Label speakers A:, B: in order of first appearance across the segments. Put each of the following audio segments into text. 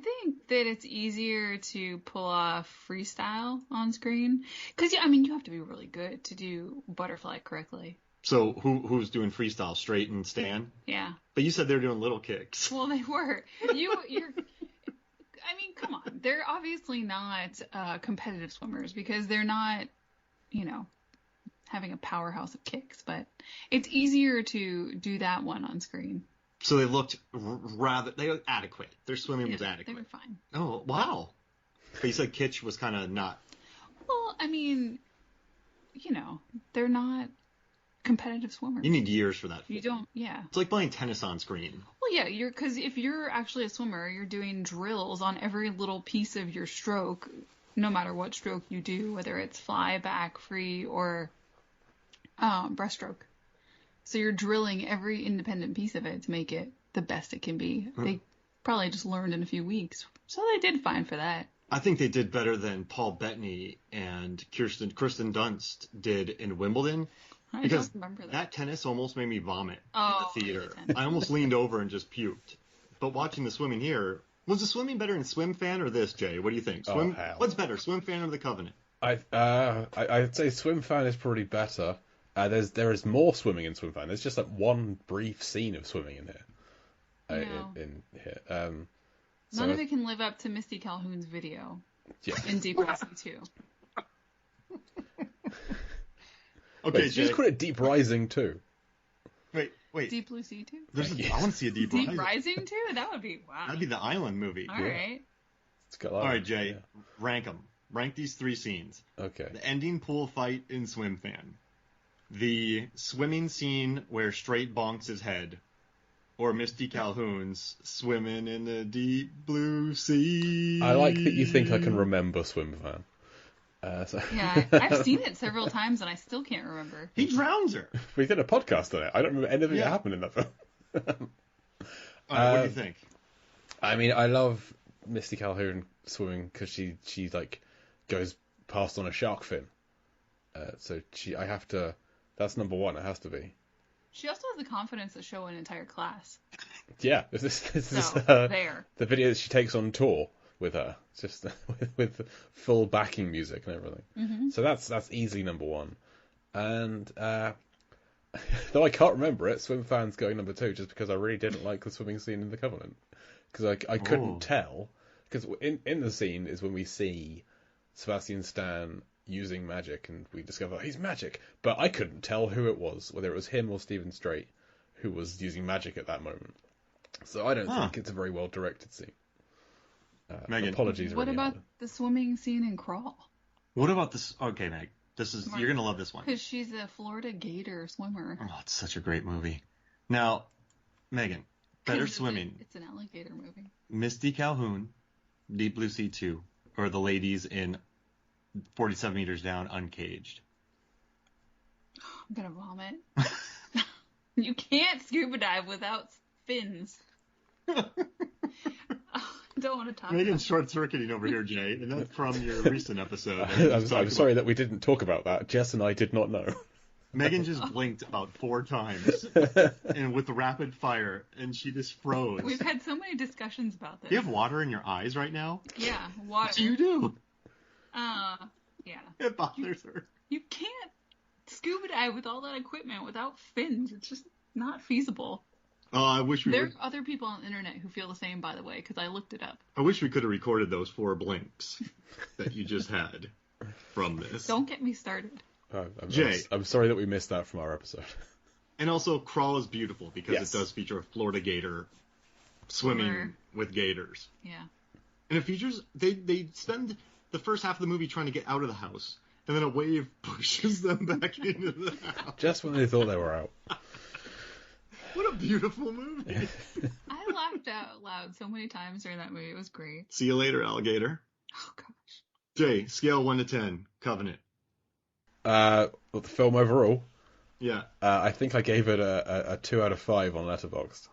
A: think that it's easier to pull off freestyle on screen. Because, you have to be really good to do butterfly correctly.
B: So who's doing freestyle? Strait and Stan?
A: Yeah.
B: But you said they were doing little kicks.
A: Well, they were. Come on. They're obviously not competitive swimmers because they're not, having a powerhouse of kicks. But it's easier to do that one on screen.
B: So they looked they were adequate. Their swimming was adequate.
A: They were fine.
B: Oh, wow. But you said Kitsch was kind of not.
A: Well, they're not competitive swimmers.
B: You need years for that.
A: You don't, yeah.
B: It's like playing tennis on screen.
A: Well, yeah, because if you're actually a swimmer, you're doing drills on every little piece of your stroke, no matter what stroke you do, whether it's fly, back, free, or breaststroke. So you're drilling every independent piece of it to make it the best it can be. They probably just learned in a few weeks. So they did fine for that.
B: I think they did better than Paul Bettany and Kirsten Dunst did in Wimbledon.
A: I don't remember
B: that tennis almost made me vomit in the theater.
A: The
B: I almost leaned over and just puked. But watching the swimming here, was the swimming better in Swim Fan or this, Jay? What do you think?
C: Hell.
B: What's better, Swim Fan or The Covenant?
C: I'd say Swim Fan is probably better. There is more swimming in Swim Fan. There's just like one brief scene of swimming in here. In here.
A: None of it can live up to Misty Calhoun's video in Deep Rising 2.
B: Okay,
C: Jay. You just call it Deep Rising 2.
B: Wait.
A: Deep Blue Sea 2?
B: I want to see a Deep Rising.
A: Deep Rising 2? That would be, wow.
B: That'd be the island movie.
A: All right.
B: All right, Jay. Yeah. Rank them. Rank these 3 scenes.
C: Okay.
B: The ending pool fight in Swim Fan. The swimming scene where Strait bonks his head. Or Misty Calhoun's swimming in the deep blue sea.
C: I like that you think I can remember Swim Fan.
A: Yeah, I've seen it several times and I still can't remember.
B: He drowns her.
C: We did a podcast on it. I don't remember anything that happened in that film.
B: All right, what do you think?
C: I love Misty Calhoun swimming because she like goes past on a shark fin. That's number one. It has to be.
A: She also has the confidence to show an entire class.
C: Yeah, this is
A: there.
C: The video that she takes on tour with her, just with full backing music and everything.
A: Mm-hmm.
C: So that's easily number one. And though I can't remember it, Swim Fan's going number 2 just because I really didn't like the swimming scene in The Covenant. Because I couldn't tell. Because in the scene is when we see Sebastian Stan using magic and we discover he's magic. But I couldn't tell who it was, whether it was him or Steven Strait who was using magic at that moment. So I don't think it's a very well directed scene.
B: Megan,
C: apologies.
A: What about the swimming scene in Crawl?
B: What about this? Okay, Meg, you're gonna love this one
A: because she's a Florida Gator swimmer.
B: Oh, it's such a great movie. Now, Megan, better swimming.
A: It's an alligator movie.
B: Misty Calhoun, Deep Blue Sea 2, or the ladies in 47 Meters Down, Uncaged.
A: I'm gonna vomit. You can't scuba dive without fins. Don't want to talk
B: Megan's short-circuiting over here, Jay, and that's from your recent episode.
C: I'm sorry that we didn't talk about that. Jess and I did not know.
B: Megan just blinked about 4 times, and with rapid fire, and she just froze.
A: We've had so many discussions about this.
B: Do you have water in your eyes right now?
A: Yeah, water.
B: You do.
A: Yeah.
B: It bothers her.
A: You can't scuba dive with all that equipment without fins. It's just not feasible.
B: Oh, I wish
A: There are other people on the internet who feel the same, by the way, because I looked it up.
B: I wish we could have recorded those 4 blinks that you just had from this.
A: Don't get me started.
B: Jay.
C: I'm sorry that we missed that from our episode.
B: And also, Crawl is beautiful because it does feature a Florida Gator swimming with gators.
A: Yeah.
B: And it features, they spend the first half of the movie trying to get out of the house, and then a wave pushes them back into the house.
C: Just when they thought they were out.
B: What a beautiful movie.
A: I laughed out loud so many times during that movie. It was great.
B: See you later, alligator.
A: Oh, gosh.
B: Jay, scale 1 to 10, Covenant.
C: The film overall?
B: Yeah.
C: I think I gave it a 2 out of 5 on Letterboxd.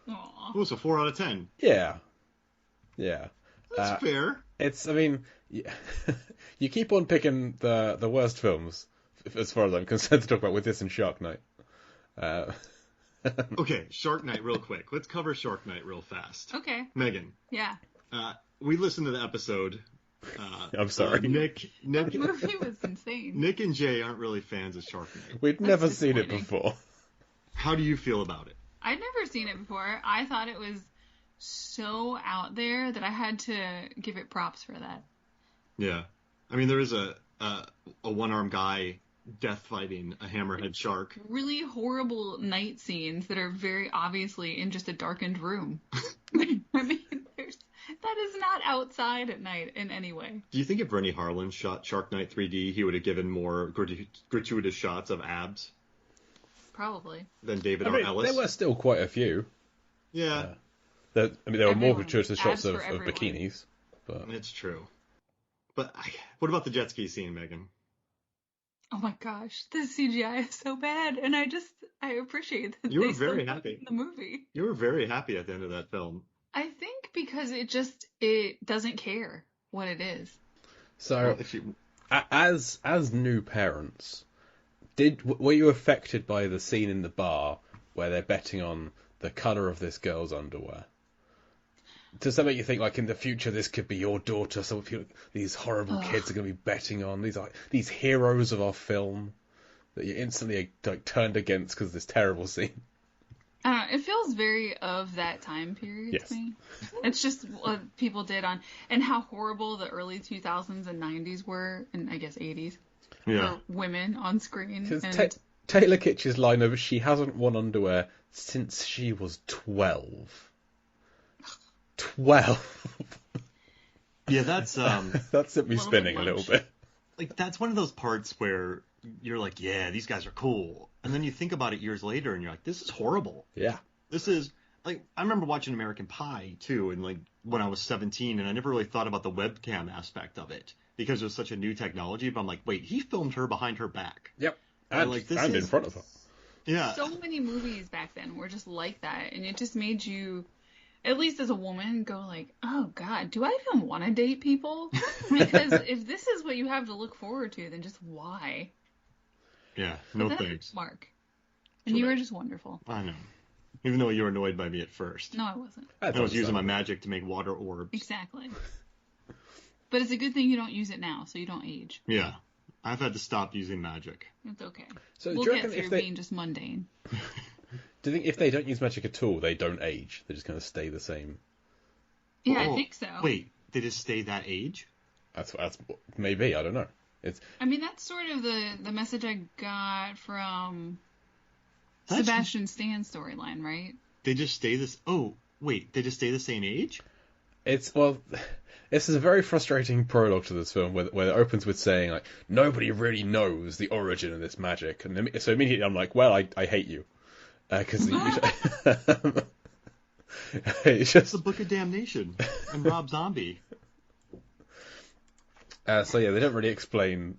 A: Aww.
B: Oh, so 4 out of 10.
C: Yeah.
B: That's fair.
C: You keep on picking the worst films, as far as I'm concerned, to talk about with this and Shark Night.
B: Okay, Shark Night real quick. Let's cover Shark Night real fast.
A: Okay.
B: Megan.
A: Yeah.
B: we listened to the episode.
C: I'm sorry.
B: Nick,
A: The movie was insane.
B: Nick and Jay aren't really fans of Shark Night.
C: We'd never seen it before.
B: How do you feel about it?
A: I'd never seen it before. I thought it was so out there that I had to give it props for that.
B: Yeah. I mean, there is a one-armed guy death fighting a hammerhead shark.
A: Really horrible night scenes that are very obviously in just a darkened room. I mean, that is not outside at night in any way.
B: Do you think if Renny Harlin shot Shark Night 3D, he would have given more gratuitous shots of abs?
A: Probably.
B: Than David R. Ellis?
C: There were still quite a few.
B: Yeah.
C: There were more gratuitous shots of bikinis. But...
B: It's true. But what about the jet ski scene, Megan?
A: Oh my gosh, the CGI is so bad, and I appreciate that
B: you were very happy
A: in the movie.
B: You were very happy at the end of that film.
A: I think because it doesn't care what it is.
C: So, as new parents, were you affected by the scene in the bar where they're betting on the colour of this girl's underwear? Does that make you think, like, in the future this could be your daughter? So these horrible kids are going to be betting on these heroes of our film that you instantly turned against because of this terrible scene.
A: I don't know. It feels very of that time period to me. It's just what people did and how horrible the early 2000s and 90s were, and I guess 80s for women on screen. And
C: Taylor Kitsch's line of "She hasn't worn underwear since she was 12." 12.
B: Yeah, that's
C: set me spinning a little bit.
B: Like, that's one of those parts where you're like, yeah, these guys are cool, and then you think about it years later, and you're like, this is horrible.
C: Yeah.
B: This is like, I remember watching American Pie too, and like when I was 17, and I never really thought about the webcam aspect of it because it was such a new technology. But I'm like, wait, he filmed her behind her back.
C: Yep. And in front of her.
B: Yeah.
A: So many movies back then were just like that, and it just made you, at least as a woman, go like, oh God, do I even want to date people? Because if this is what you have to look forward to, then just why?
B: Yeah, no thanks.
A: Mark. And you were just wonderful.
B: I know. Even though you were annoyed by me at first.
A: No, I wasn't.
B: I was using my magic to make water orbs.
A: Exactly. But it's a good thing you don't use it now, so you don't age.
B: Yeah. I've had to stop using magic.
A: It's okay.
C: So
A: we'll get through being just mundane.
C: Do you think if they don't use magic at all, they don't age? They're just going to stay the same?
A: Yeah, I think so.
B: Wait, they just stay that age?
C: That's maybe, I don't know.
A: I mean, that's sort of the message I got from Sebastian Stan storyline, right?
B: They just stay they just stay the same age?
C: This is a very frustrating prologue to this film where it opens with saying, like, nobody really knows the origin of this magic. And so immediately I'm like, well, I hate you. Because it's just
B: the Book of Damnation and Rob Zombie.
C: So yeah, they don't really explain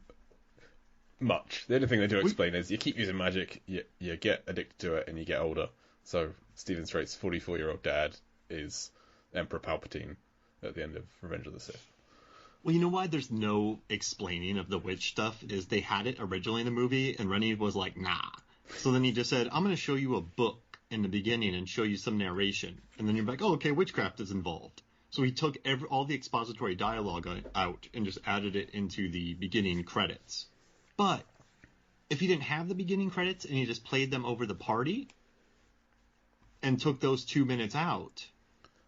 C: much. The only thing they do explain is you keep using magic, you get addicted to it, and you get older. So Steven Strait's 44-year-old dad is Emperor Palpatine at the end of Revenge of the Sith.
B: Well, you know why there's no explaining of the witch stuff is they had it originally in the movie, and Renny was like, nah. So then he just said, I'm going to show you a book in the beginning and show you some narration. And then you're like, oh, okay, witchcraft is involved. So he took all the expository dialogue out and just added it into the beginning credits. But if he didn't have the beginning credits and he just played them over the party and took those 2 minutes out,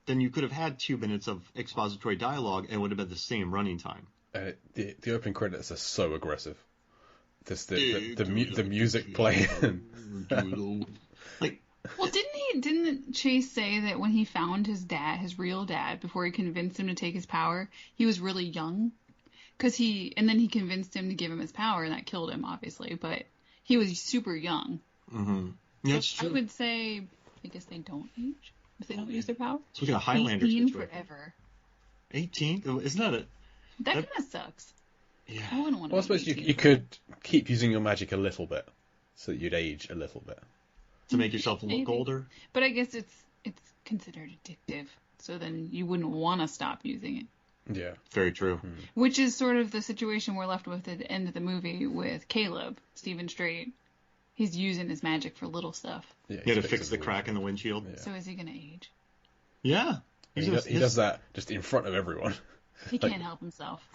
B: then you could have had 2 minutes of expository dialogue and it would have been the same running time.
C: The opening credits are so aggressive. The music playing.
B: Like,
A: well, didn't Chace say that when he found his real dad, before he convinced him to take his power, he was really young? And then he convinced him to give him his power, and that killed him, obviously, but he was super young.
B: Mm-hmm. Yeah, that's true.
A: I would say, I guess they don't age if they don't use their power.
B: So we got a Highlander
A: 18
B: situation.
A: forever.
B: 18? Isn't that
A: That kind of sucks.
B: Yeah.
A: I wouldn't want to.
C: Well, I suppose you could keep using your magic a little bit, so that you'd age a little bit.
B: To make yourself look older?
A: But I guess it's considered addictive, so then you wouldn't want to stop using it.
C: Yeah.
B: Very true.
A: Which is sort of the situation we're left with at the end of the movie with Caleb, Steven Strait. He's using his magic for little stuff.
C: Yeah,
B: he had to fix the crack in the windshield.
C: Yeah.
A: So is he going to age?
B: Yeah.
C: He does that just in front of everyone.
A: He can't help himself.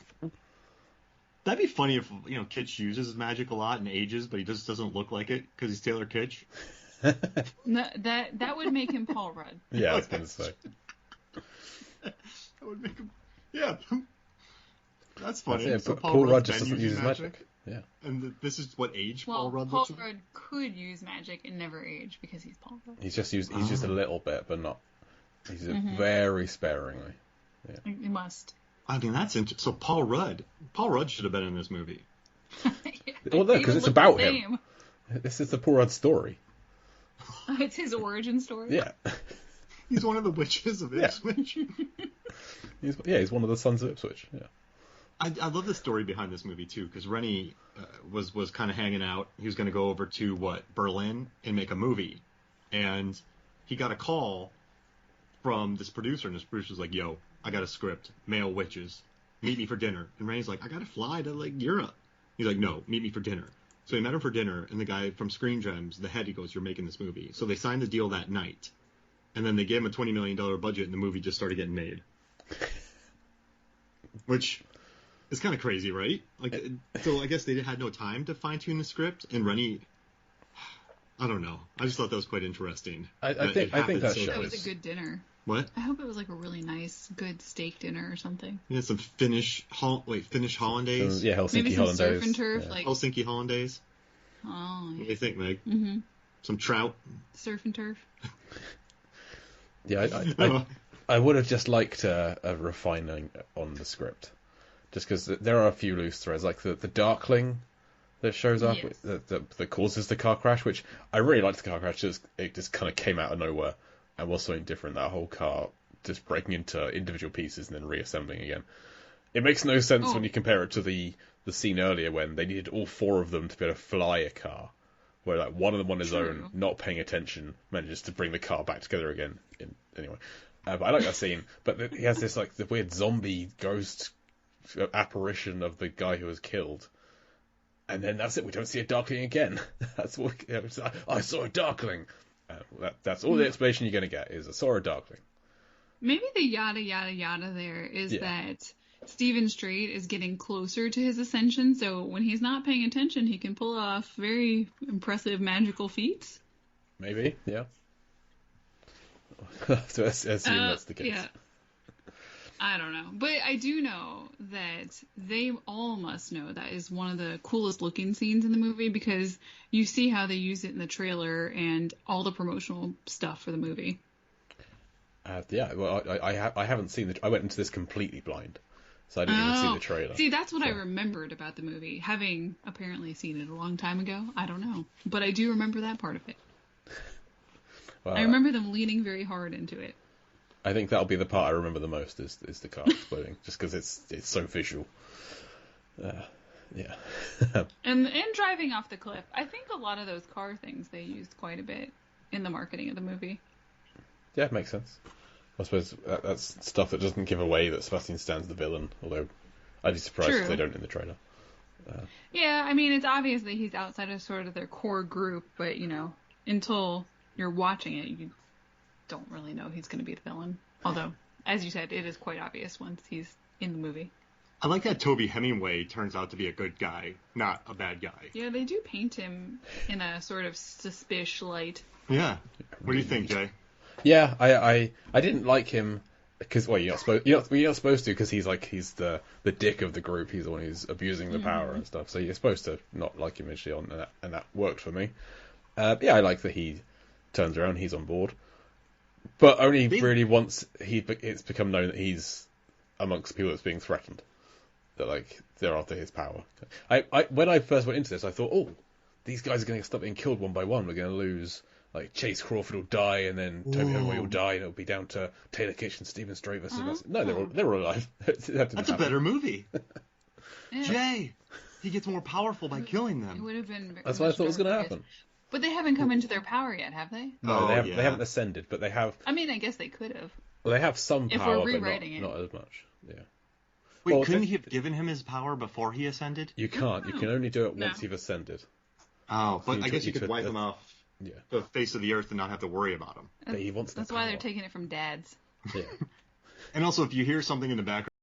B: That'd be funny if, Kitsch uses magic a lot and ages, but he just doesn't look like it because he's Taylor Kitsch.
A: No, that would make him Paul Rudd.
C: Yeah, I was going to say.
B: That would make him... Yeah. That's funny.
C: Yeah,
B: so
C: Paul Rudd just doesn't use magic. Yeah.
B: And this is what age
A: Paul
B: Rudd looks like?
A: Paul Rudd could use magic and never age because he's Paul Rudd.
C: He's just a little bit, but not... He's very sparingly. Yeah.
A: He must.
B: I mean, that's interesting. So Paul Rudd should have been in this movie.
C: Well, no, because it's about him. This is the Paul Rudd story.
A: It's his origin story?
C: Yeah.
B: He's one of the witches of Ipswich.
C: He's one of the sons of Ipswich. Yeah.
B: I love the story behind this movie, too, because Renny was kind of hanging out. He was going to go over to, Berlin and make a movie. And he got a call from this producer, and this producer's like, yo, I got a script, male witches, meet me for dinner. And Renny's like, I got to fly to, Europe. He's like, no, meet me for dinner. So he met him for dinner, and the guy from Screen Gems, the head, he goes, you're making this movie. So they signed the deal that night. And then they gave him a $20 million budget, and the movie just started getting made. Which is kind of crazy, right? So I guess they had no time to fine-tune the script, and Renny... I don't know. I just thought that was quite interesting.
C: I think that shows.
A: That was a good dinner.
B: What?
A: I hope it was a really nice, good steak dinner or something.
B: Yeah, some Finnish hollandaise.
C: Helsinki
A: Maybe some
C: hollandaise.
A: surf and turf,
C: Yeah.
B: Helsinki hollandaise.
A: Oh, yeah.
B: What do you think, Meg?
A: Mm-hmm.
B: Some trout.
A: Surf and turf.
C: Yeah, I would have just liked a refining on the script, just because there are a few loose threads, like the Darkling that shows up,
A: yes.
C: that causes the car crash, which I really liked the car crash. It just kind of came out of nowhere and was something different. That whole car just breaking into individual pieces and then reassembling again. It makes no sense when you compare it to the scene earlier when they needed all four of them to be able to fly a car, where one of them on his own, not paying attention, manages to bring the car back together again. Anyway, but I like that scene. But he has this the weird zombie ghost apparition of the guy who was killed. And then that's it. We don't see a Darkling again. That's what I saw a Darkling. That's all the explanation you're going to get is I saw a Darkling.
A: Maybe the yada yada yada there is that Steven Strait is getting closer to his ascension, so when he's not paying attention, he can pull off very impressive magical feats.
C: Maybe, yeah. So assume that's the case.
A: Yeah. I don't know. But I do know that they all must know that is one of the coolest looking scenes in the movie because you see how they use it in the trailer and all the promotional stuff for the movie.
C: Well, I haven't seen I went into this completely blind, so I didn't even see the trailer.
A: See, that's what I remembered about the movie, having apparently seen it a long time ago. I don't know. But I do remember that part of it. Well, I remember them leaning very hard into it.
C: I think that'll be the part I remember the most is the car exploding, just because it's so visual. Yeah.
A: and driving off the cliff. I think a lot of those car things they used quite a bit in the marketing of the movie.
C: Yeah, it makes sense. I suppose that's stuff that doesn't give away that Sebastian Stan's the villain, although I'd be surprised if they don't in the trailer.
A: Yeah, I mean, it's obvious that he's outside of sort of their core group, but, until you're watching it, you don't really know he's going to be the villain. Although, as you said, it is quite obvious once he's in the movie.
B: I like that Toby Hemingway turns out to be a good guy, not a bad guy.
A: Yeah, they do paint him in a sort of suspicious light.
B: Yeah. What do you think, Jay?
C: Yeah, I didn't like him because you're not supposed to because he's the dick of the group. He's the one who's abusing the power and stuff. So you're supposed to not like him initially on, and that worked for me. I like that he turns around. He's on board, but only really once it's become known that he's amongst people that's being threatened. That they're after his power. When I first went into this, I thought, these guys are going to start being killed one by one. We're going to lose. Chace Crawford will die, and then Toby Hemingway will die, and it'll be down to Taylor Kitsch and Steven Strait versus... No, they're all alive.
B: That's a better movie.
A: Yeah.
B: Jay, he gets more powerful by killing them.
A: It would have been...
C: That's what I thought was going to happen.
A: But they haven't come into their power yet, have they?
C: No, they haven't ascended, but they have...
A: I mean, I guess they could have.
C: Well, they have some
A: if
C: power,
A: we're rewriting
C: but not as much. Yeah.
B: Wait, couldn't he have given him his power before he ascended?
C: You can't. You can only do it once you've ascended.
B: Oh, but I guess you could wipe him off.
C: Yeah.
B: The face of the earth and not have to worry about him.
C: But he wants
A: That's why they're taking it from dads.
C: Yeah.
B: And also, if you hear something in the background